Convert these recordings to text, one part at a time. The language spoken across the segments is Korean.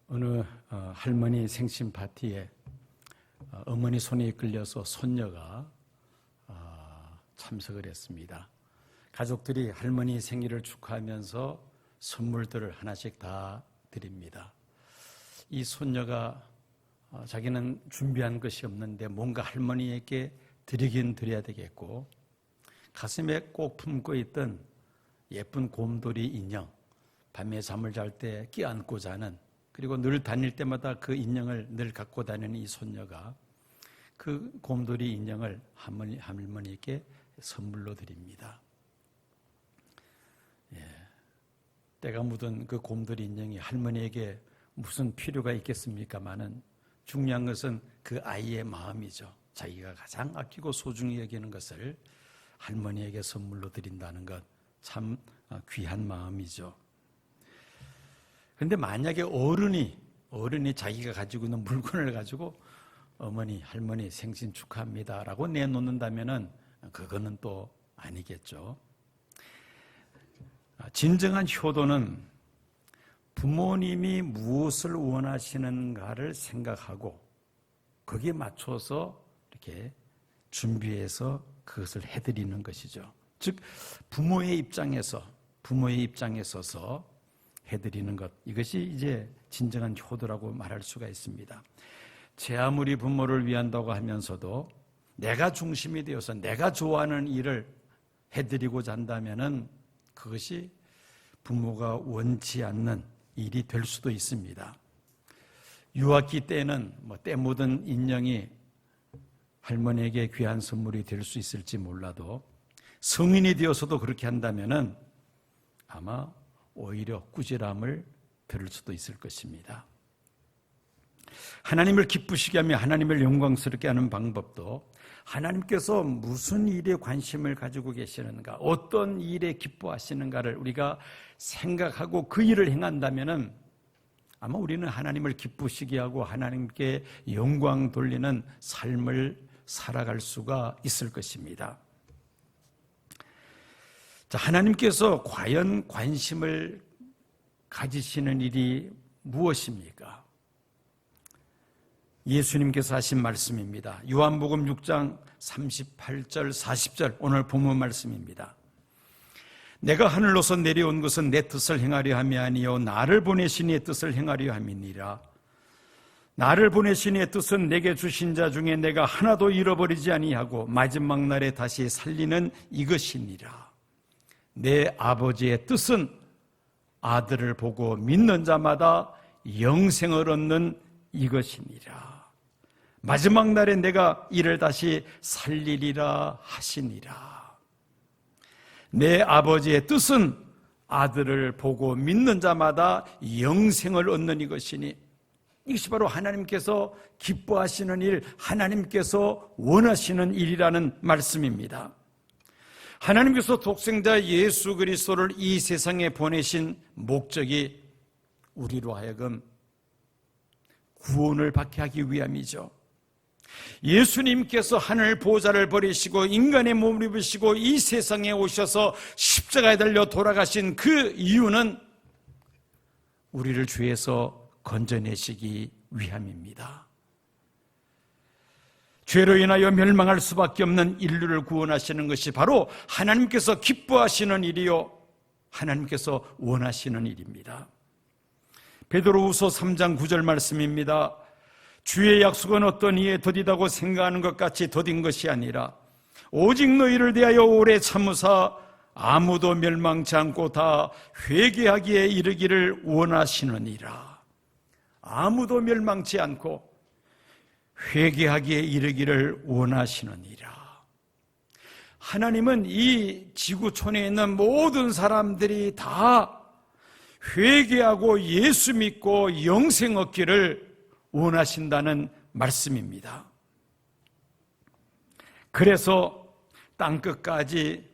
어느 할머니 생신 파티에 어머니 손에 이끌려서 손녀가 참석을 했습니다. 가족들이 할머니 생일을 축하하면서 선물들을 하나씩 다 드립니다. 이 손녀가 자기는 준비한 것이 없는데 뭔가 할머니에게 드리긴 드려야 되겠고, 가슴에 꼭 품고 있던 예쁜 곰돌이 인형, 밤에 잠을 잘 때 끼안고 자는, 그리고 늘 다닐 때마다 그 인형을 늘 갖고 다니는 이 손녀가 그 곰돌이 인형을 할머니에게 선물로 드립니다. 때가 묻은 그 곰돌이 인형이 할머니에게 무슨 필요가 있겠습니까마는 중요한 것은 그 아이의 마음이죠. 자기가 가장 아끼고 소중히 여기는 것을 할머니에게 선물로 드린다는 것 참 귀한 마음이죠. 그런데 만약에 어른이 자기가 가지고 있는 물건을 가지고 어머니, 할머니 생신 축하합니다 라고 내놓는다면은 그거는 또 아니겠죠. 진정한 효도는 부모님이 무엇을 원하시는가를 생각하고 거기에 맞춰서 이렇게 준비해서 그것을 해드리는 것이죠. 즉 부모의 입장에 서서 해드리는 것, 이것이 이제 진정한 효도라고 말할 수가 있습니다. 제 아무리 부모를 위한다고 하면서도 내가 중심이 되어서 내가 좋아하는 일을 해드리고자 한다면은 그것이 부모가 원치 않는 일이 될 수도 있습니다. 유아기 때는 때 묻은 인형이 할머니에게 귀한 선물이 될 수 있을지 몰라도 성인이 되어서도 그렇게 한다면은 아마 오히려 꾸지람을 들을 수도 있을 것입니다. 하나님을 기쁘시게 하며 하나님을 영광스럽게 하는 방법도 하나님께서 무슨 일에 관심을 가지고 계시는가, 어떤 일에 기뻐하시는가를 우리가 생각하고 그 일을 행한다면은 아마 우리는 하나님을 기쁘시게 하고 하나님께 영광 돌리는 삶을 살아갈 수가 있을 것입니다. 자, 하나님께서 과연 관심을 가지시는 일이 무엇입니까? 예수님께서 하신 말씀입니다. 요한복음 6장 38절 40절 오늘 본문 말씀입니다. 내가 하늘로서 내려온 것은 내 뜻을 행하려 함이 아니요 나를 보내신 이의 뜻을 행하려 함이니라. 나를 보내신 이의 뜻은 내게 주신 자 중에 내가 하나도 잃어버리지 아니하고 마지막 날에 다시 살리는 이것이니라. 내 아버지의 뜻은 아들을 보고 믿는 자마다 영생을 얻는 이것이니라. 마지막 날에 내가 이를 다시 살리리라 하시니라. 내 아버지의 뜻은 아들을 보고 믿는 자마다 영생을 얻는 이것이니, 이것이 바로 하나님께서 기뻐하시는 일, 하나님께서 원하시는 일이라는 말씀입니다. 하나님께서 독생자 예수 그리스도를 이 세상에 보내신 목적이 우리로 하여금 구원을 받게 하기 위함이죠. 예수님께서 하늘 보좌를 버리시고 인간의 몸을 입으시고 이 세상에 오셔서 십자가에 달려 돌아가신 그 이유는 우리를 죄에서 건져내시기 위함입니다. 죄로 인하여 멸망할 수밖에 없는 인류를 구원하시는 것이 바로 하나님께서 기뻐하시는 일이요 하나님께서 원하시는 일입니다. 베드로후서 3장 9절 말씀입니다. 주의 약속은 어떤 이에 더디다고 생각하는 것 같이 더딘 것이 아니라 오직 너희를 대하여 오래 참으사 아무도 멸망치 않고 다 회개하기에 이르기를 원하시느니라. 아무도 멸망치 않고 회개하기에 이르기를 원하시느니라. 하나님은 이 지구촌에 있는 모든 사람들이 다 회개하고 예수 믿고 영생 얻기를 원하신다는 말씀입니다. 그래서 땅끝까지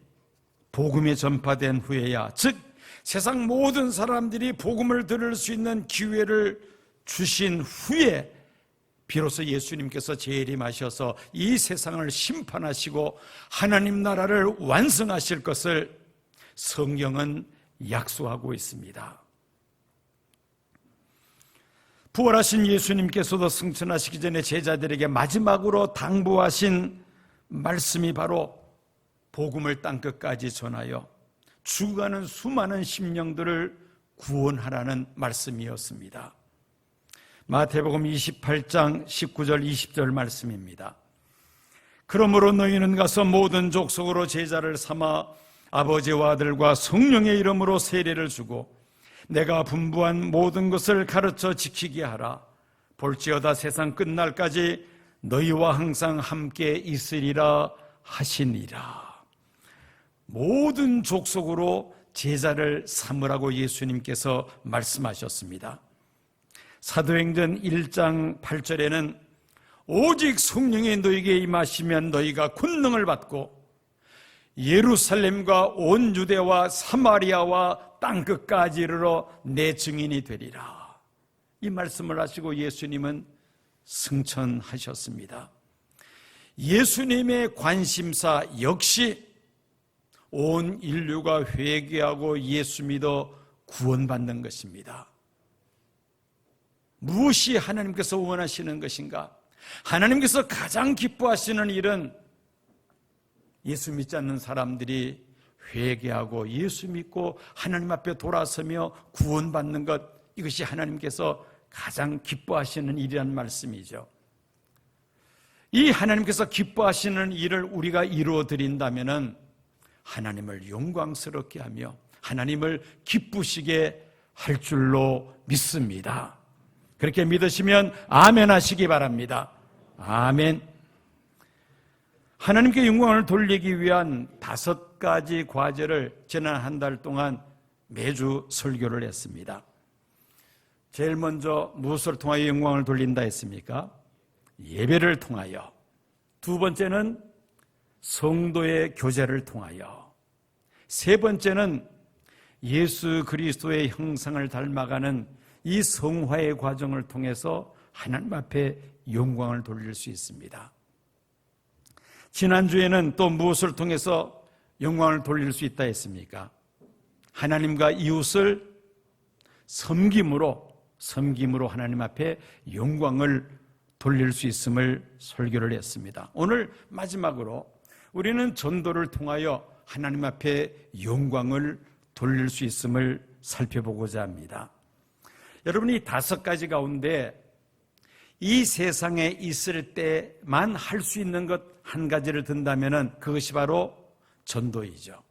복음이 전파된 후에야, 즉 세상 모든 사람들이 복음을 들을 수 있는 기회를 주신 후에 비로소 예수님께서 재림하셔서 이 세상을 심판하시고 하나님 나라를 완성하실 것을 성경은 약속하고 있습니다. 부활하신 예수님께서도 승천하시기 전에 제자들에게 마지막으로 당부하신 말씀이 바로 복음을 땅끝까지 전하여 죽어가는 수많은 심령들을 구원하라는 말씀이었습니다. 마태복음 28장 19절 20절 말씀입니다. 그러므로 너희는 가서 모든 족속으로 제자를 삼아 아버지와 아들과 성령의 이름으로 세례를 주고 내가 분부한 모든 것을 가르쳐 지키게 하라. 볼지어다 세상 끝날까지 너희와 항상 함께 있으리라 하시니라. 모든 족속으로 제자를 삼으라고 예수님께서 말씀하셨습니다. 사도행전 1장 8절에는 오직 성령이 너희에게 임하시면 너희가 권능을 받고 예루살렘과 온 유대와 사마리아와 땅끝까지 이르러 내 증인이 되리라. 이 말씀을 하시고 예수님은 승천하셨습니다. 예수님의 관심사 역시 온 인류가 회개하고 예수 믿어 구원받는 것입니다. 무엇이 하나님께서 원하시는 것인가? 하나님께서 가장 기뻐하시는 일은 예수 믿지 않는 사람들이 회개하고 예수 믿고 하나님 앞에 돌아서며 구원받는 것, 이것이 하나님께서 가장 기뻐하시는 일이라는 말씀이죠. 이 하나님께서 기뻐하시는 일을 우리가 이루어 드린다면 하나님을 영광스럽게 하며 하나님을 기쁘시게 할 줄로 믿습니다. 그렇게 믿으시면 아멘 하시기 바랍니다. 아멘. 하나님께 영광을 돌리기 위한 5가지 과제를 지난 한 달 동안 매주 설교를 했습니다. 제일 먼저 무엇을 통하여 영광을 돌린다 했습니까? 예배를 통하여. 두 번째는 성도의 교제를 통하여. 세 번째는 예수 그리스도의 형상을 닮아가는 이 성화의 과정을 통해서 하나님 앞에 영광을 돌릴 수 있습니다. 지난주에는 또 무엇을 통해서 영광을 돌릴 수 있다 했습니까? 하나님과 이웃을 섬김으로 하나님 앞에 영광을 돌릴 수 있음을 설교를 했습니다. 오늘 마지막으로 우리는 전도를 통하여 하나님 앞에 영광을 돌릴 수 있음을 살펴보고자 합니다. 여러분이 5가지 가운데 이 세상에 있을 때만 할 수 있는 것 한 가지를 든다면 그것이 바로 전도이죠.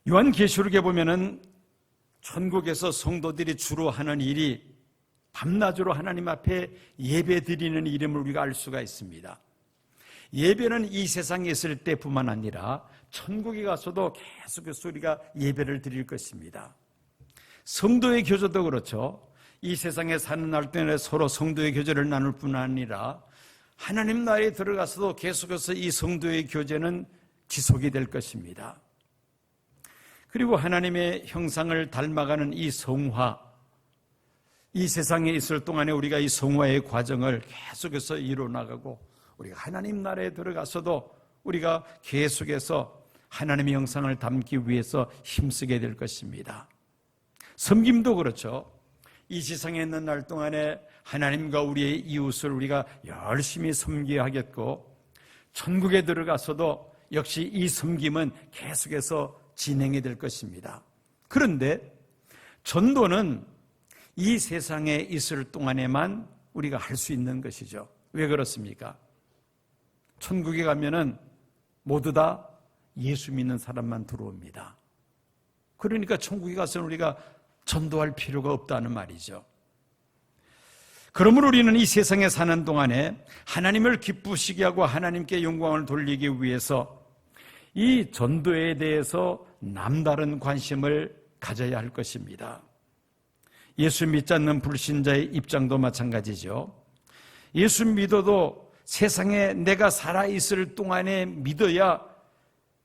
요한계시록에 보면은 천국에서 성도들이 주로 하는 일이 밤낮으로 하나님 앞에 예배 드리는 이름을 우리가 알 수가 있습니다. 예배는 이 세상에 있을 때뿐만 아니라 천국에 가서도 계속해서 우리가 예배를 드릴 것입니다. 성도의 교제도 그렇죠. 이 세상에 사는 날 동안에 서로 성도의 교제를 나눌 뿐 아니라 하나님 나라에 들어가서도 계속해서 이 성도의 교제는 지속이 될 것입니다. 그리고 하나님의 형상을 닮아가는 이 성화, 이 세상에 있을 동안에 우리가 이 성화의 과정을 계속해서 이루어나가고 우리가 하나님 나라에 들어가서도 우리가 계속해서 하나님의 형상을 담기 위해서 힘쓰게 될 것입니다. 섬김도 그렇죠. 이 세상에 있는 날 동안에 하나님과 우리의 이웃을 우리가 열심히 섬겨야 하겠고 천국에 들어가서도 역시 이 섬김은 계속해서 진행이 될 것입니다. 그런데 전도는 이 세상에 있을 동안에만 우리가 할 수 있는 것이죠. 왜 그렇습니까? 천국에 가면은 모두 다 예수 믿는 사람만 들어옵니다. 그러니까 천국에 가서는 우리가 전도할 필요가 없다는 말이죠. 그러므로 우리는 이 세상에 사는 동안에 하나님을 기쁘시게 하고 하나님께 영광을 돌리기 위해서 이 전도에 대해서 남다른 관심을 가져야 할 것입니다. 예수 믿지 않는 불신자의 입장도 마찬가지죠. 예수 믿어도 세상에 내가 살아있을 동안에 믿어야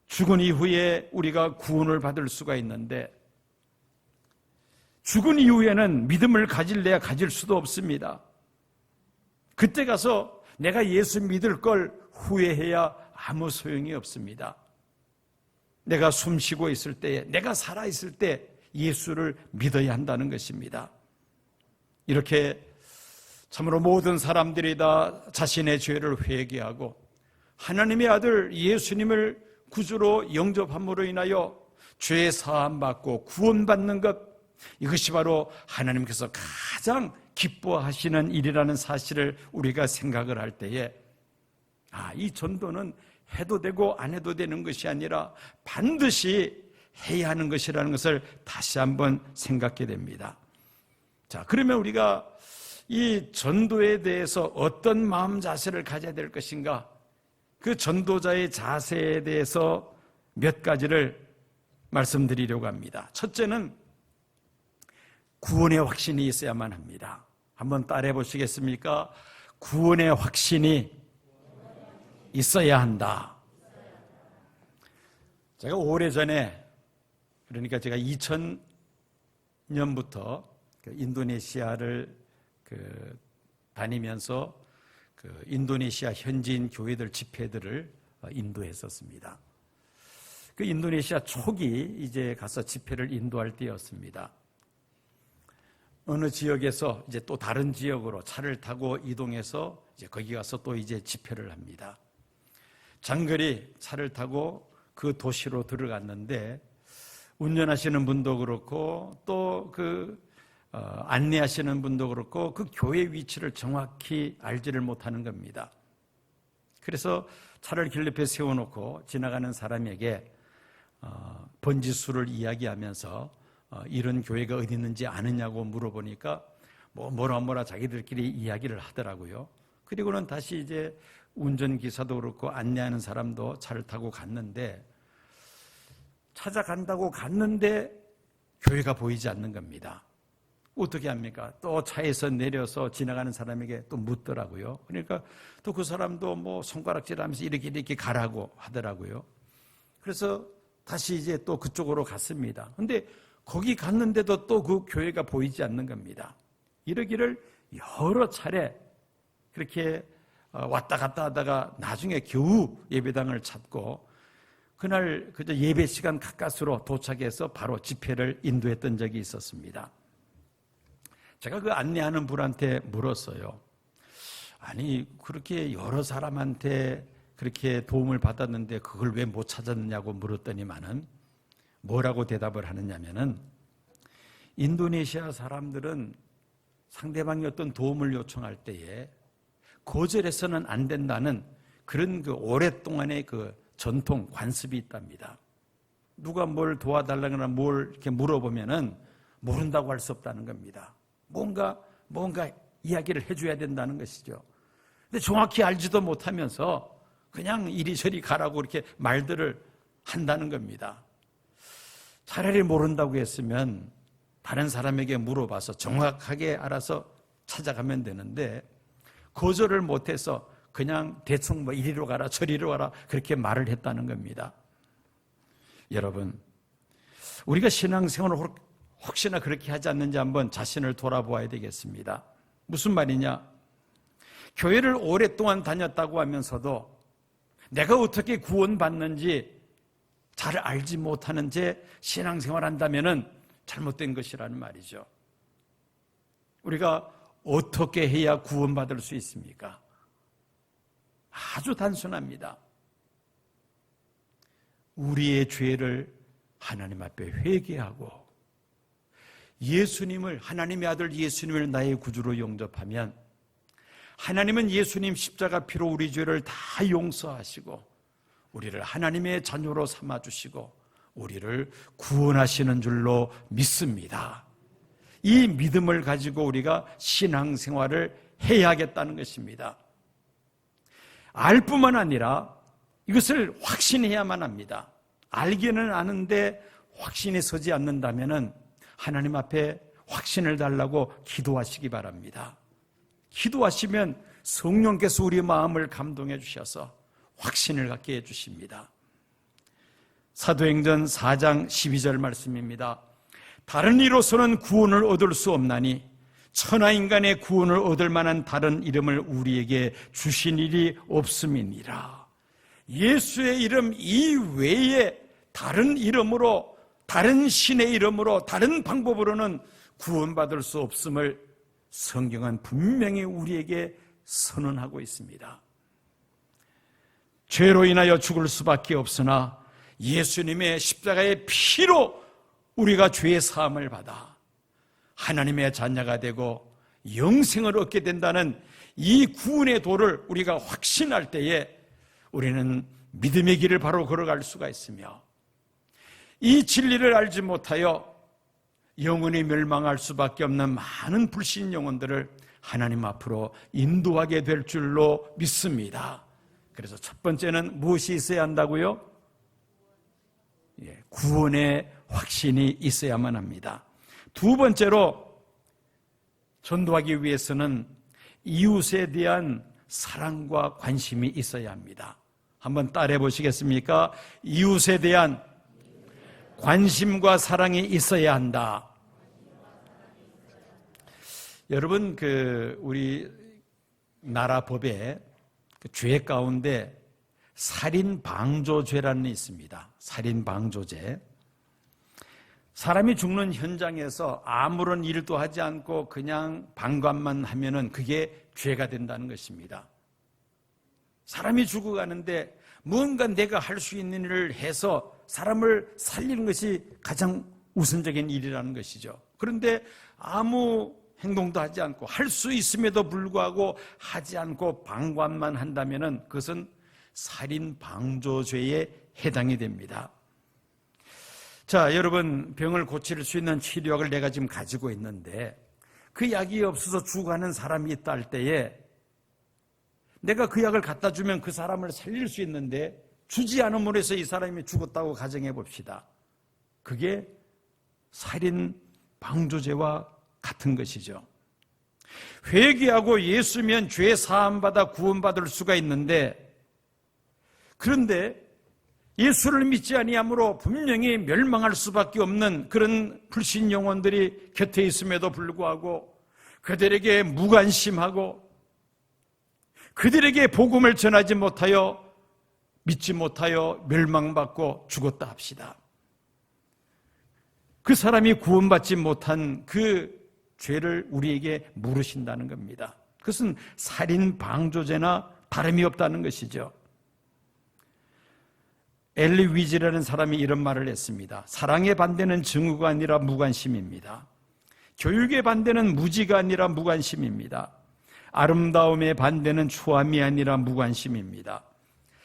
죽은 이후에 우리가 구원을 받을 수가 있는데 죽은 이후에는 믿음을 가질래야 가질 수도 없습니다. 그때 가서 내가 예수 믿을 걸 후회해야 아무 소용이 없습니다. 내가 숨 쉬고 있을 때에, 내가 살아있을 때 예수를 믿어야 한다는 것입니다. 이렇게 참으로 모든 사람들이 다 자신의 죄를 회개하고 하나님의 아들 예수님을 구주로 영접함으로 인하여 죄 사함 받고 구원받는 것, 이것이 바로 하나님께서 가장 기뻐하시는 일이라는 사실을 우리가 생각을 할 때에 이 전도는 해도 되고 안 해도 되는 것이 아니라 반드시 해야 하는 것이라는 것을 다시 한번 생각하게 됩니다. 자, 그러면 우리가 이 전도에 대해서 어떤 마음 자세를 가져야 될 것인가? 그 전도자의 자세에 대해서 몇 가지를 말씀드리려고 합니다. 첫째는 구원의 확신이 있어야만 합니다. 한번 따라해 보시겠습니까? 구원의 확신이 있어야 한다. 제가 오래전에, 그러니까 제가 2000년부터 인도네시아를 다니면서 인도네시아 현지인 교회들 집회들을 인도했었습니다. 그 인도네시아 초기 이제 가서 집회를 인도할 때였습니다. 어느 지역에서 이제 또 다른 지역으로 차를 타고 이동해서 이제 거기 가서 또 이제 집회를 합니다. 장거리 차를 타고 그 도시로 들어갔는데 운전하시는 분도 그렇고 또 안내하시는 분도 그렇고 그 교회 위치를 정확히 알지를 못하는 겁니다. 그래서 차를 길 옆에 세워놓고 지나가는 사람에게 번지수를 이야기하면서 이런 교회가 어디 있는지 아느냐고 물어보니까 뭐라 자기들끼리 이야기를 하더라고요. 그리고는 다시 이제 운전기사도 그렇고 안내하는 사람도 차를 타고 갔는데 찾아간다고 갔는데 교회가 보이지 않는 겁니다. 어떻게 합니까? 또 차에서 내려서 지나가는 사람에게 또 묻더라고요. 그러니까 또 그 사람도 손가락질하면서 이렇게 가라고 하더라고요. 그래서 다시 이제 또 그쪽으로 갔습니다. 근데 거기 갔는데도 또 그 교회가 보이지 않는 겁니다. 이러기를 여러 차례 그렇게 왔다 갔다 하다가 나중에 겨우 예배당을 찾고 그날 그저 예배 시간 가까스로 도착해서 바로 집회를 인도했던 적이 있었습니다. 제가 그 안내하는 분한테 물었어요. 아니, 그렇게 여러 사람한테 그렇게 도움을 받았는데 그걸 왜 못 찾았느냐고 물었더니만은 뭐라고 대답을 하느냐면은 인도네시아 사람들은 상대방이 어떤 도움을 요청할 때에 거절해서는 안 된다는 그런 오랫동안의 전통, 관습이 있답니다. 누가 뭘 도와달라거나 뭘 이렇게 물어보면은 모른다고 할 수 없다는 겁니다. 뭔가 이야기를 해줘야 된다는 것이죠. 근데 정확히 알지도 못하면서 그냥 이리저리 가라고 이렇게 말들을 한다는 겁니다. 차라리 모른다고 했으면 다른 사람에게 물어봐서 정확하게 알아서 찾아가면 되는데 거절을 못해서 그냥 대충 이리로 가라 저리로 가라 그렇게 말을 했다는 겁니다. 여러분, 우리가 신앙생활을 혹시나 그렇게 하지 않는지 한번 자신을 돌아보아야 되겠습니다. 무슨 말이냐? 교회를 오랫동안 다녔다고 하면서도 내가 어떻게 구원받는지 잘 알지 못하는 채 신앙생활 한다면 잘못된 것이라는 말이죠. 우리가 어떻게 해야 구원받을 수 있습니까? 아주 단순합니다. 우리의 죄를 하나님 앞에 회개하고 예수님을, 하나님의 아들 예수님을 나의 구주로 영접하면 하나님은 예수님 십자가 피로 우리 죄를 다 용서하시고 우리를 하나님의 자녀로 삼아주시고 우리를 구원하시는 줄로 믿습니다. 이 믿음을 가지고 우리가 신앙생활을 해야겠다는 것입니다. 알 뿐만 아니라 이것을 확신해야만 합니다. 알기는 아는데 확신이 서지 않는다면 하나님 앞에 확신을 달라고 기도하시기 바랍니다. 기도하시면 성령께서 우리 마음을 감동해 주셔서 확신을 갖게 해주십니다. 사도행전 4장 12절 말씀입니다. 다른 이로서는 구원을 얻을 수 없나니 천하인간의 구원을 얻을 만한 다른 이름을 우리에게 주신 일이 없음이니라. 예수의 이름 이외에 다른 이름으로 다른 신의 이름으로 다른 방법으로는 구원받을 수 없음을 성경은 분명히 우리에게 선언하고 있습니다. 죄로 인하여 죽을 수밖에 없으나 예수님의 십자가의 피로 우리가 죄의 사함을 받아 하나님의 자녀가 되고 영생을 얻게 된다는 이 구원의 도를 우리가 확신할 때에 우리는 믿음의 길을 바로 걸어갈 수가 있으며, 이 진리를 알지 못하여 영원히 멸망할 수밖에 없는 많은 불신 영혼들을 하나님 앞으로 인도하게 될 줄로 믿습니다. 그래서 첫 번째는 무엇이 있어야 한다고요? 구원의 확신이 있어야만 합니다. 두 번째로 전도하기 위해서는 이웃에 대한 사랑과 관심이 있어야 합니다. 한번 따라해 보시겠습니까? 이웃에 대한 관심과 사랑이 있어야 한다. 여러분, 우리 나라 법에 죄 가운데 살인방조죄라는 게 있습니다. 살인방조죄. 사람이 죽는 현장에서 아무런 일도 하지 않고 그냥 방관만 하면은 그게 죄가 된다는 것입니다. 사람이 죽어가는데 뭔가 내가 할 수 있는 일을 해서 사람을 살리는 것이 가장 우선적인 일이라는 것이죠. 그런데 아무 행동도 하지 않고 할 수 있음에도 불구하고 하지 않고 방관만 한다면은 그것은 살인방조죄에 해당이 됩니다. 자, 여러분, 병을 고칠 수 있는 치료약을 내가 지금 가지고 있는데 그 약이 없어서 죽어가는 사람이 있다 할 때에 내가 그 약을 갖다 주면 그 사람을 살릴 수 있는데 주지 않음으로 해서 이 사람이 죽었다고 가정해 봅시다. 그게 살인 방조죄와 같은 것이죠. 회개하고 예수면 죄 사함받아 구원받을 수가 있는데, 그런데 예수를 믿지 아니함으로 분명히 멸망할 수밖에 없는 그런 불신 영혼들이 곁에 있음에도 불구하고 그들에게 무관심하고 그들에게 복음을 전하지 못하여 믿지 못하여 멸망받고 죽었다 합시다. 그 사람이 구원받지 못한 그 죄를 우리에게 물으신다는 겁니다. 그것은 살인방조죄나 다름이 없다는 것이죠. 엘리 위즈라는 사람이 이런 말을 했습니다. 사랑의 반대는 증오가 아니라 무관심입니다. 교육의 반대는 무지가 아니라 무관심입니다. 아름다움의 반대는 초함이 아니라 무관심입니다.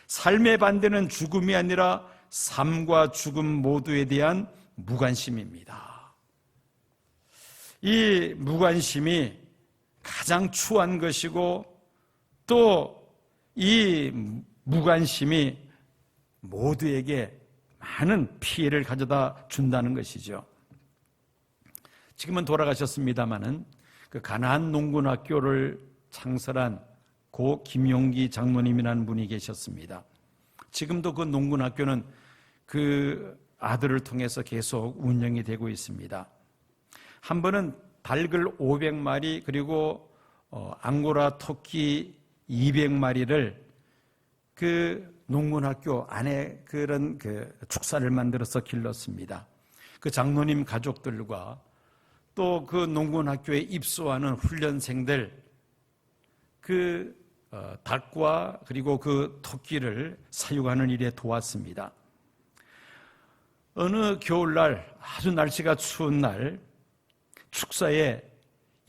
삶의 반대는 죽음이 아니라 삶과 죽음 모두에 대한 무관심입니다. 이 무관심이 가장 추한 것이고 또 이 무관심이 모두에게 많은 피해를 가져다 준다는 것이죠. 지금은 돌아가셨습니다마는 그 가나안 농군학교를 창설한 고 김용기 장로님이라는 분이 계셨습니다. 지금도 그 농군학교는 그 아들을 통해서 계속 운영이 되고 있습니다. 한 번은 닭을 500마리 그리고 앙고라 토끼 200마리를 그 농군학교 안에 그런 축사를 만들어서 길렀습니다. 그 장로님 가족들과 또 그 농군학교에 입소하는 훈련생들 그 닭과 그리고 그 토끼를 사육하는 일에 도왔습니다. 어느 겨울날 아주 날씨가 추운 날 축사에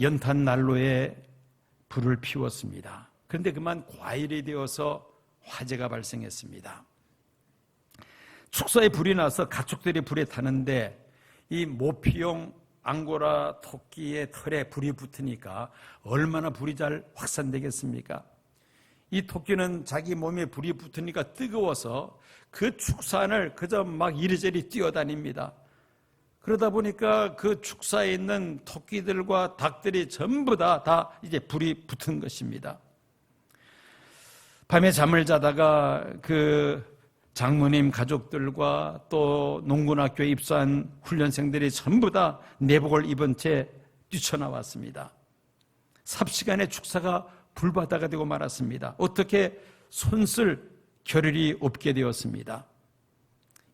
연탄 난로에 불을 피웠습니다. 그런데 그만 과일이 되어서 화재가 발생했습니다. 축사에 불이 나서 가축들이 불에 타는데 이 모피용 앙고라 토끼의 털에 불이 붙으니까 얼마나 불이 잘 확산되겠습니까? 이 토끼는 자기 몸에 불이 붙으니까 뜨거워서 그 축산을 그저 막 이리저리 뛰어다닙니다. 그러다 보니까 그 축사에 있는 토끼들과 닭들이 전부 다 이제 불이 붙은 것입니다. 밤에 잠을 자다가 그 장모님 가족들과 또 농군학교에 입소한 훈련생들이 전부 다 내복을 입은 채 뛰쳐나왔습니다. 삽시간에 축사가 불바다가 되고 말았습니다. 어떻게 손쓸 겨를이 없게 되었습니다.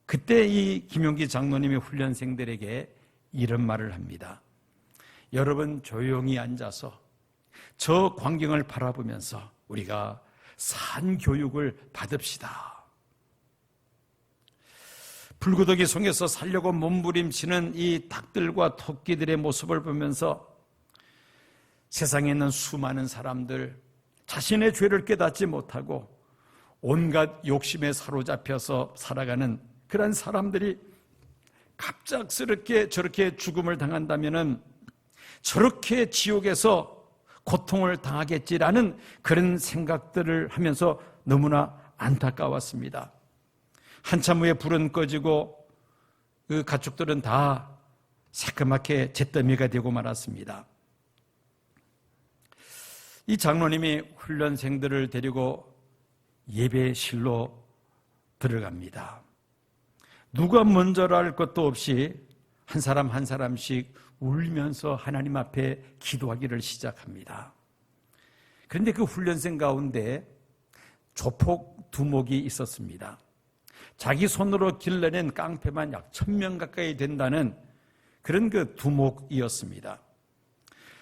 그때 이 김용기 장로님이 훈련생들에게 이런 말을 합니다. 여러분 조용히 앉아서 저 광경을 바라보면서 우리가 산교육을 받읍시다. 불구덩이 속에서 살려고 몸부림치는 이 닭들과 토끼들의 모습을 보면서 세상에 있는 수많은 사람들, 자신의 죄를 깨닫지 못하고 온갖 욕심에 사로잡혀서 살아가는 그런 사람들이 갑작스럽게 저렇게 죽음을 당한다면은 저렇게 지옥에서 고통을 당하겠지라는 그런 생각들을 하면서 너무나 안타까웠습니다. 한참 후에 불은 꺼지고 그 가축들은 다 새까맣게 잿더미가 되고 말았습니다. 이 장로님이 훈련생들을 데리고 예배실로 들어갑니다. 누가 먼저라 할 것도 없이 한 사람 한 사람씩 울면서 하나님 앞에 기도하기를 시작합니다. 그런데 그 훈련생 가운데 조폭 두목이 있었습니다. 자기 손으로 길러낸 깡패만 약 1000명 가까이 된다는 그런 그 두목이었습니다.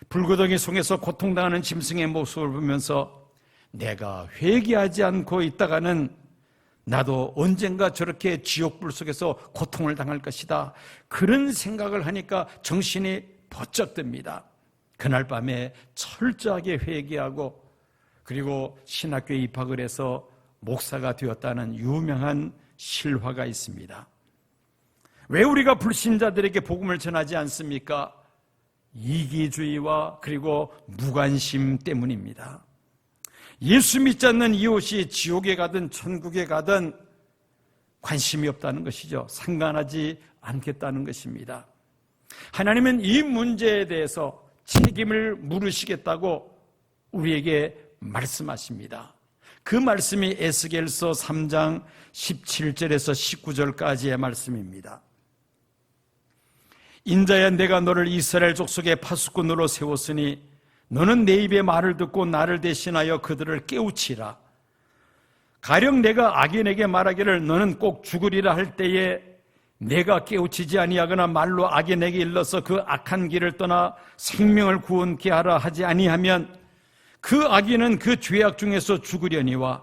불구덩이 속에서 고통당하는 짐승의 모습을 보면서 내가 회개하지 않고 있다가는 나도 언젠가 저렇게 지옥불 속에서 고통을 당할 것이다. 그런 생각을 하니까 정신이 번쩍 듭니다. 그날 밤에 철저하게 회개하고 그리고 신학교에 입학을 해서 목사가 되었다는 유명한 실화가 있습니다. 왜 우리가 불신자들에게 복음을 전하지 않습니까? 이기주의와 그리고 무관심 때문입니다. 예수 믿지 않는 이웃이 지옥에 가든 천국에 가든 관심이 없다는 것이죠. 상관하지 않겠다는 것입니다. 하나님은 이 문제에 대해서 책임을 물으시겠다고 우리에게 말씀하십니다. 그 말씀이 에스겔서 3장 17절에서 19절까지의 말씀입니다. 인자야, 내가 너를 이스라엘 족속의 파수꾼으로 세웠으니 너는 내 입의 말을 듣고 나를 대신하여 그들을 깨우치라. 가령 내가 악인에게 말하기를 너는 꼭 죽으리라 할 때에 내가 깨우치지 아니하거나 말로 악인에게 일러서 그 악한 길을 떠나 생명을 구원케 하라 하지 아니하면 그 악인은 그 죄악 중에서 죽으려니와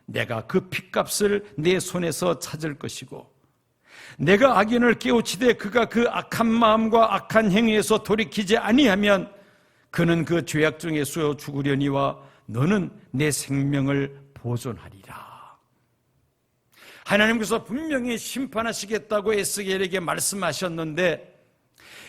내가 그 핏값을 내 손에서 찾을 것이고 내가 악인을 깨우치되 그가 그 악한 마음과 악한 행위에서 돌이키지 아니하면 그는 그 죄악 중에서 죽으려니와 너는 내 생명을 보존하리라. 하나님께서 분명히 심판하시겠다고 에스겔에게 말씀하셨는데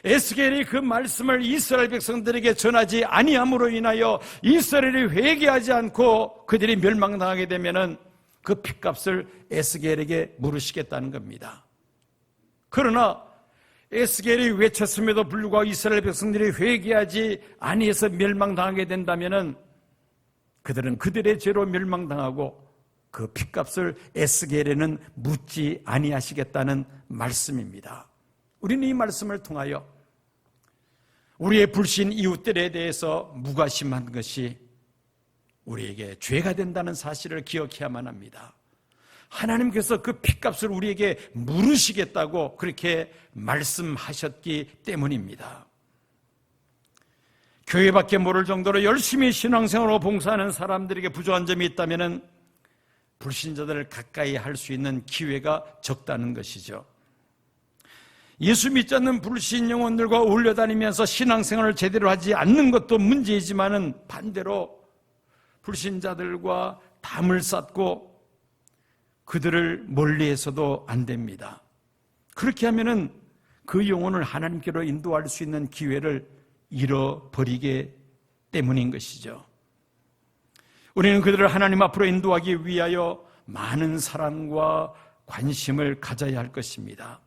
에스겔이 그 말씀을 이스라엘 백성들에게 전하지 아니함으로 인하여 이스라엘이 회개하지 않고 그들이 멸망당하게 되면은 그 핏값을 에스겔에게 물으시겠다는 겁니다. 그러나 에스겔이 외쳤음에도 불구하고 이스라엘 백성들이 회개하지 아니해서 멸망당하게 된다면은 그들은 그들의 죄로 멸망당하고 그 핏값을 에스겔에는 묻지 아니하시겠다는 말씀입니다. 우리는 이 말씀을 통하여 우리의 불신 이웃들에 대해서 무관심한 것이 우리에게 죄가 된다는 사실을 기억해야만 합니다. 하나님께서 그 핏값을 우리에게 물으시겠다고 그렇게 말씀하셨기 때문입니다. 교회밖에 모를 정도로 열심히 신앙생활로 봉사하는 사람들에게 부족한 점이 있다면 불신자들을 가까이 할 수 있는 기회가 적다는 것이죠. 예수 믿지 않는 불신 영혼들과 어울려 다니면서 신앙생활을 제대로 하지 않는 것도 문제이지만은 반대로 불신자들과 담을 쌓고 그들을 멀리해서도 안 됩니다. 그렇게 하면은 그 영혼을 하나님께로 인도할 수 있는 기회를 잃어버리게 때문인 것이죠. 우리는 그들을 하나님 앞으로 인도하기 위하여 많은 사랑과 관심을 가져야 할 것입니다.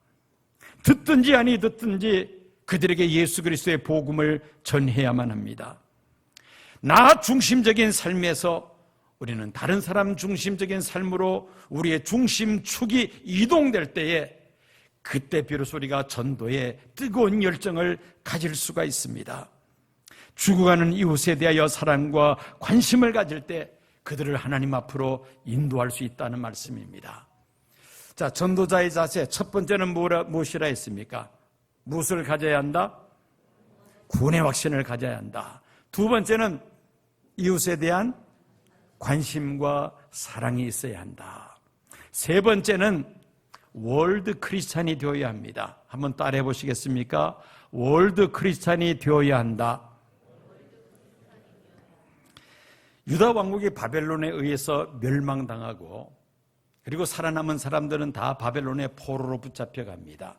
듣든지 아니 듣든지 그들에게 예수 그리스도의 복음을 전해야만 합니다. 나 중심적인 삶에서 우리는 다른 사람 중심적인 삶으로 우리의 중심축이 이동될 때에 그때 비로소 우리가 전도에 뜨거운 열정을 가질 수가 있습니다. 죽어가는 이웃에 대하여 사랑과 관심을 가질 때 그들을 하나님 앞으로 인도할 수 있다는 말씀입니다. 자, 전도자의 자세 첫 번째는 무엇이라 했습니까? 무엇을 가져야 한다? 구원의 확신을 가져야 한다. 두 번째는 이웃에 대한 관심과 사랑이 있어야 한다. 세 번째는 월드 크리스찬이 되어야 합니다. 한번 따라해 보시겠습니까? 월드 크리스찬이 되어야 한다. 유다 왕국이 바벨론에 의해서 멸망당하고 그리고 살아남은 사람들은 다 바벨론의 포로로 붙잡혀갑니다.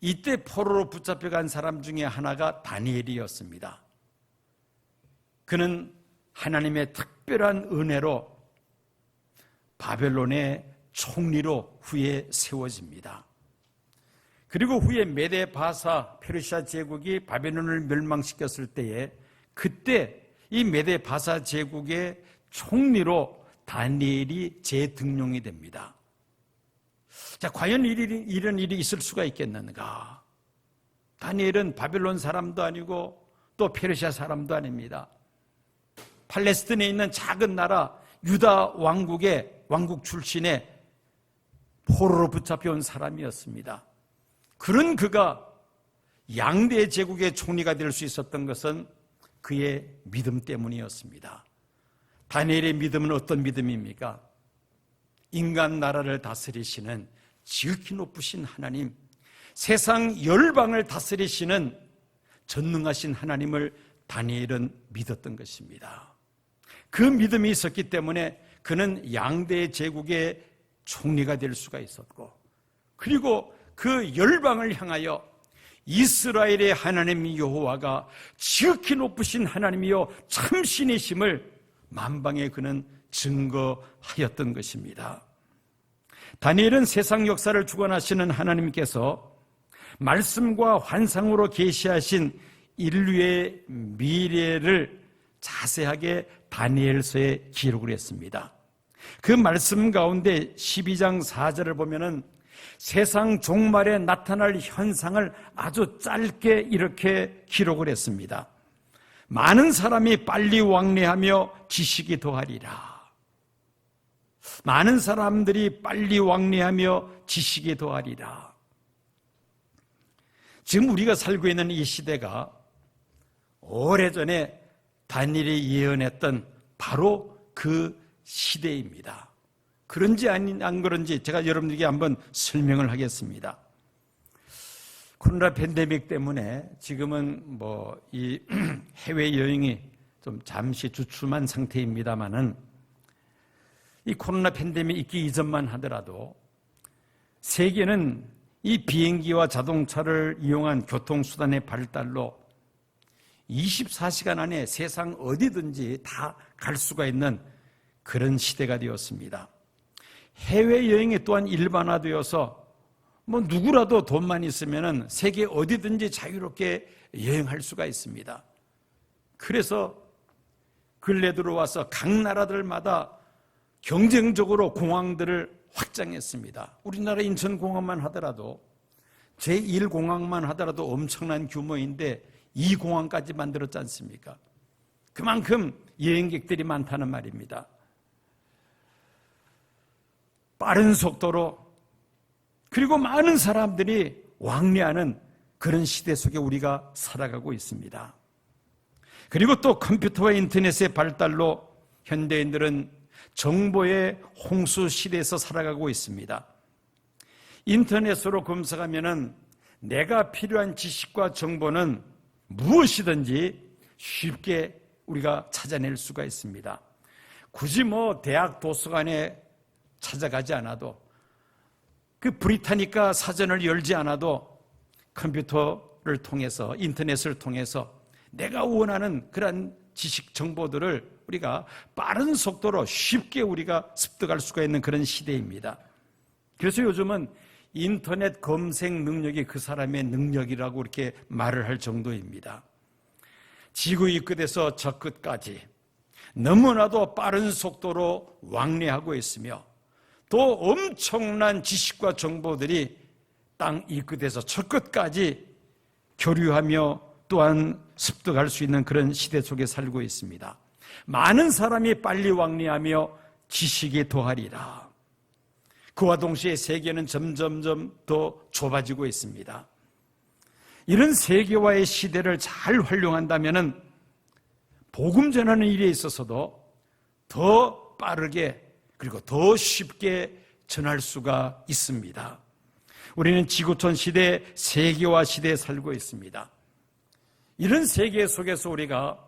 이때 포로로 붙잡혀간 사람 중에 하나가 다니엘이었습니다. 그는 하나님의 특별한 은혜로 바벨론의 총리로 후에 세워집니다. 그리고 후에 메데 바사 페르시아 제국이 바벨론을 멸망시켰을 때에 그때 이 메데 바사 제국의 총리로 다니엘이 재등용이 됩니다. 자, 과연 이런 일이 있을 수가 있겠는가? 다니엘은 바벨론 사람도 아니고 또 페르시아 사람도 아닙니다. 팔레스틴에 있는 작은 나라 유다 왕국의 왕국 출신의 포로로 붙잡혀온 사람이었습니다. 그런 그가 양대 제국의 총리가 될 수 있었던 것은 그의 믿음 때문이었습니다. 다니엘의 믿음은 어떤 믿음입니까? 인간 나라를 다스리시는 지극히 높으신 하나님, 세상 열방을 다스리시는 전능하신 하나님을 다니엘은 믿었던 것입니다. 그 믿음이 있었기 때문에 그는 양대 제국의 총리가 될 수가 있었고, 그리고 그 열방을 향하여 이스라엘의 하나님 여호와가 지극히 높으신 하나님이요 참신이심을 만방에 그는 증거하였던 것입니다. 다니엘은 세상 역사를 주관하시는 하나님께서 말씀과 환상으로 계시하신 인류의 미래를 자세하게 다니엘서에 기록을 했습니다. 그 말씀 가운데 12장 4절을 보면은 세상 종말에 나타날 현상을 아주 짧게 이렇게 기록을 했습니다. 많은 사람이 빨리 왕래하며 지식이 더하리라. 많은 사람들이 빨리 왕래하며 지식이 더하리라. 지금 우리가 살고 있는 이 시대가 오래전에 다니엘이 예언했던 바로 그 시대입니다. 그런지 안 그런지 제가 여러분들에게 한번 설명을 하겠습니다. 코로나 팬데믹 때문에 지금은 이 해외 여행이 좀 잠시 주춤한 상태입니다만은 이 코로나 팬데믹 있기 이전만 하더라도 세계는 이 비행기와 자동차를 이용한 교통수단의 발달로 24시간 안에 세상 어디든지 다 갈 수가 있는 그런 시대가 되었습니다. 해외여행이 또한 일반화되어서 누구라도 돈만 있으면 세계 어디든지 자유롭게 여행할 수가 있습니다. 그래서 근래 들어와서 각 나라들마다 경쟁적으로 공항들을 확장했습니다. 우리나라 인천공항만 하더라도 제1공항만 하더라도 엄청난 규모인데 2공항까지 만들었지 않습니까? 그만큼 여행객들이 많다는 말입니다. 빠른 속도로 그리고 많은 사람들이 왕래하는 그런 시대 속에 우리가 살아가고 있습니다. 그리고 또 컴퓨터와 인터넷의 발달로 현대인들은 정보의 홍수 시대에서 살아가고 있습니다. 인터넷으로 검색하면은 내가 필요한 지식과 정보는 무엇이든지 쉽게 우리가 찾아낼 수가 있습니다. 굳이 대학 도서관에 찾아가지 않아도 그 브리타니카 사전을 열지 않아도 컴퓨터를 통해서 인터넷을 통해서 내가 원하는 그런 지식 정보들을 우리가 빠른 속도로 쉽게 우리가 습득할 수가 있는 그런 시대입니다. 그래서 요즘은 인터넷 검색 능력이 그 사람의 능력이라고 이렇게 말을 할 정도입니다. 지구 이 끝에서 저 끝까지 너무나도 빠른 속도로 왕래하고 있으며 또 엄청난 지식과 정보들이 땅 이 끝에서 저 끝까지 교류하며 또한 습득할 수 있는 그런 시대 속에 살고 있습니다. 많은 사람이 빨리 왕래하며 지식이 더하리라. 그와 동시에 세계는 점점점 더 좁아지고 있습니다. 이런 세계화의 시대를 잘 활용한다면 복음 전하는 일에 있어서도 더 빠르게 그리고 더 쉽게 전할 수가 있습니다. 우리는 지구촌 시대, 세계화 시대에 살고 있습니다. 이런 세계 속에서 우리가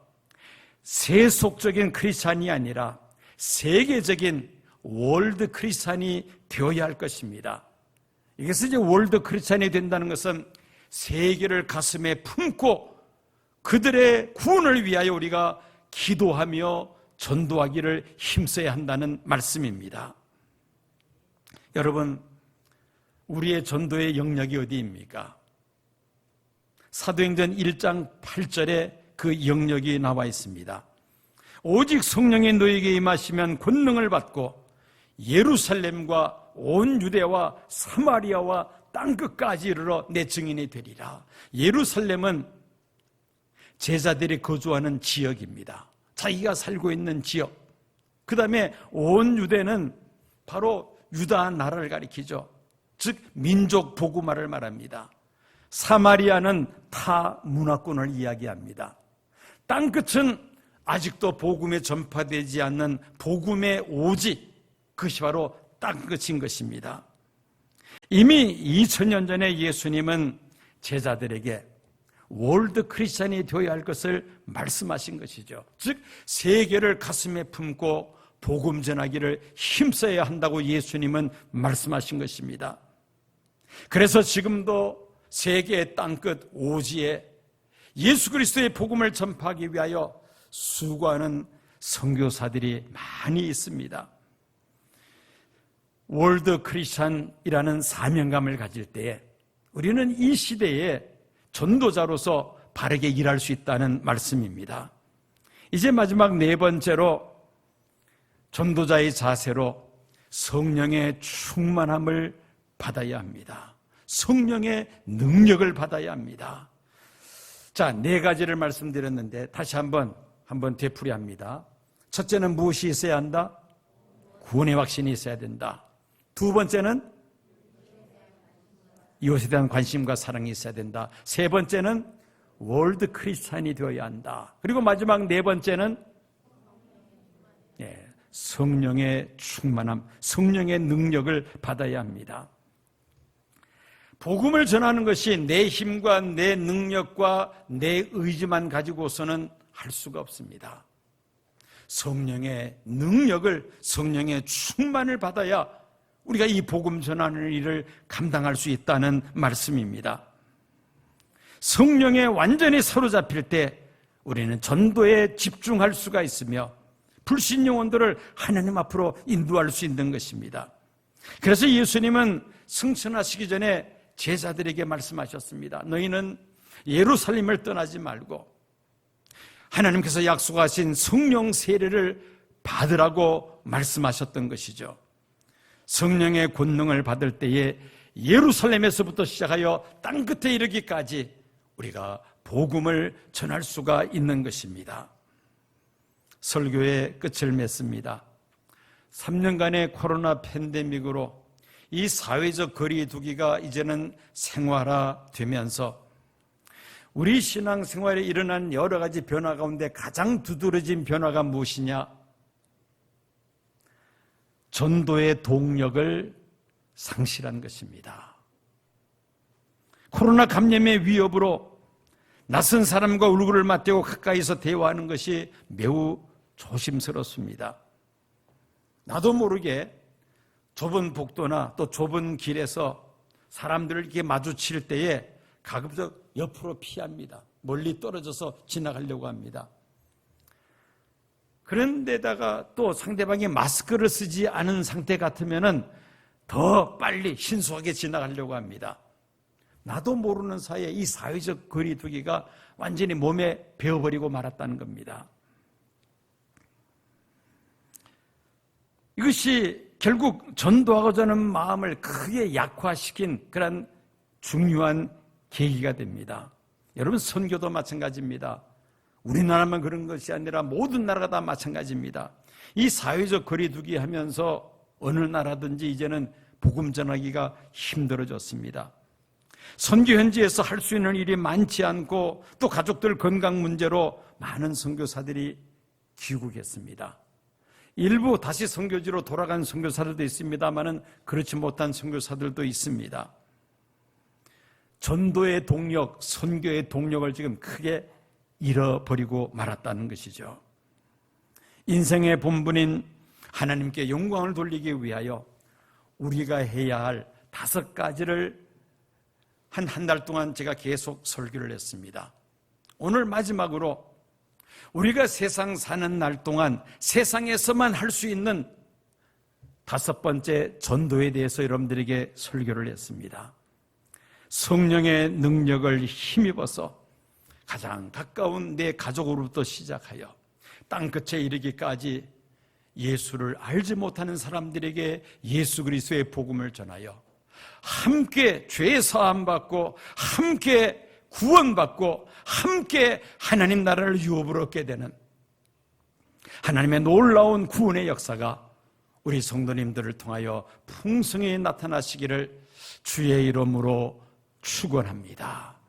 세속적인 크리스찬이 아니라 세계적인 월드 크리스찬이 되어야 할 것입니다. 이것은 이제 월드 크리스찬이 된다는 것은 세계를 가슴에 품고 그들의 구원을 위하여 우리가 기도하며 전도하기를 힘써야 한다는 말씀입니다. 여러분, 우리의 전도의 영역이 어디입니까? 사도행전 1장 8절에 그 영역이 나와 있습니다. 오직 성령이 너에게 임하시면 권능을 받고 예루살렘과 온 유대와 사마리아와 땅끝까지 이르러 내 증인이 되리라. 예루살렘은 제자들이 거주하는 지역입니다. 자기가 살고 있는 지역. 그 다음에 온 유대는 바로 유다 나라를 가리키죠. 즉 민족 복음화를 말합니다. 사마리아는 타 문화권을 이야기합니다. 땅끝은 아직도 복음에 전파되지 않는 복음의 오지, 그것이 바로 땅끝인 것입니다. 이미 2000년 전에 예수님은 제자들에게 월드 크리스찬이 되어야 할 것을 말씀하신 것이죠. 즉 세계를 가슴에 품고 복음 전하기를 힘써야 한다고 예수님은 말씀하신 것입니다. 그래서 지금도 세계의 땅끝 오지에 예수 그리스도의 복음을 전파하기 위하여 수고하는 선교사들이 많이 있습니다. 월드 크리스찬이라는 사명감을 가질 때에 우리는 이 시대에 전도자로서 바르게 일할 수 있다는 말씀입니다. 이제 마지막 네 번째로 전도자의 자세로 성령의 충만함을 받아야 합니다. 성령의 능력을 받아야 합니다. 자, 네 가지를 말씀드렸는데 다시 한번 되풀이합니다. 첫째는 무엇이 있어야 한다? 구원의 확신이 있어야 된다. 두 번째는 이웃에 대한 관심과 사랑이 있어야 된다. 세 번째는 월드 크리스찬이 되어야 한다. 그리고 마지막 네 번째는 성령의 충만함, 성령의 능력을 받아야 합니다. 복음을 전하는 것이 내 힘과 내 능력과 내 의지만 가지고서는 할 수가 없습니다. 성령의 능력을, 성령의 충만을 받아야 우리가 이 복음 전하는 일을 감당할 수 있다는 말씀입니다. 성령에 완전히 사로잡힐 때 우리는 전도에 집중할 수가 있으며 불신 영혼들을 하나님 앞으로 인도할 수 있는 것입니다. 그래서 예수님은 승천하시기 전에 제자들에게 말씀하셨습니다. 너희는 예루살렘을 떠나지 말고 하나님께서 약속하신 성령 세례를 받으라고 말씀하셨던 것이죠. 성령의 권능을 받을 때에 예루살렘에서부터 시작하여 땅끝에 이르기까지 우리가 복음을 전할 수가 있는 것입니다. 설교의 끝을 맺습니다. 3년간의 코로나 팬데믹으로 이 사회적 거리 두기가 이제는 생활화되면서 우리 신앙생활에 일어난 여러 가지 변화 가운데 가장 두드러진 변화가 무엇이냐? 전도의 동력을 상실한 것입니다. 코로나 감염의 위협으로 낯선 사람과 얼굴을 맞대고 가까이서 대화하는 것이 매우 조심스럽습니다. 나도 모르게 좁은 복도나 또 좁은 길에서 사람들을 이렇게 마주칠 때에 가급적 옆으로 피합니다. 멀리 떨어져서 지나가려고 합니다. 그런데다가 또 상대방이 마스크를 쓰지 않은 상태 같으면은 더 빨리 신속하게 지나가려고 합니다. 나도 모르는 사이에 이 사회적 거리두기가 완전히 몸에 배어버리고 말았다는 겁니다. 이것이 결국 전도하고자 하는 마음을 크게 약화시킨 그런 중요한 계기가 됩니다. 여러분, 선교도 마찬가지입니다. 우리나라만 그런 것이 아니라 모든 나라가 다 마찬가지입니다. 이 사회적 거리두기 하면서 어느 나라든지 이제는 복음 전하기가 힘들어졌습니다. 선교 현지에서 할 수 있는 일이 많지 않고 또 가족들 건강 문제로 많은 선교사들이 귀국했습니다. 일부 다시 선교지로 돌아간 선교사들도 있습니다만은 그렇지 못한 선교사들도 있습니다. 전도의 동력, 선교의 동력을 지금 크게 잃어버리고 말았다는 것이죠. 인생의 본분인 하나님께 영광을 돌리기 위하여 우리가 해야 할 5가지를 한 달 동안 제가 계속 설교를 했습니다. 오늘 마지막으로 우리가 세상 사는 날 동안 세상에서만 할 수 있는 5번째 전도에 대해서 여러분들에게 설교를 했습니다. 성령의 능력을 힘입어서 가장 가까운 내 가족으로부터 시작하여 땅끝에 이르기까지 예수를 알지 못하는 사람들에게 예수 그리스도의 복음을 전하여 함께 죄 사함 받고 함께 구원받고 함께 하나님 나라를 유업으로 얻게 되는 하나님의 놀라운 구원의 역사가 우리 성도님들을 통하여 풍성히 나타나시기를 주의 이름으로 축원합니다.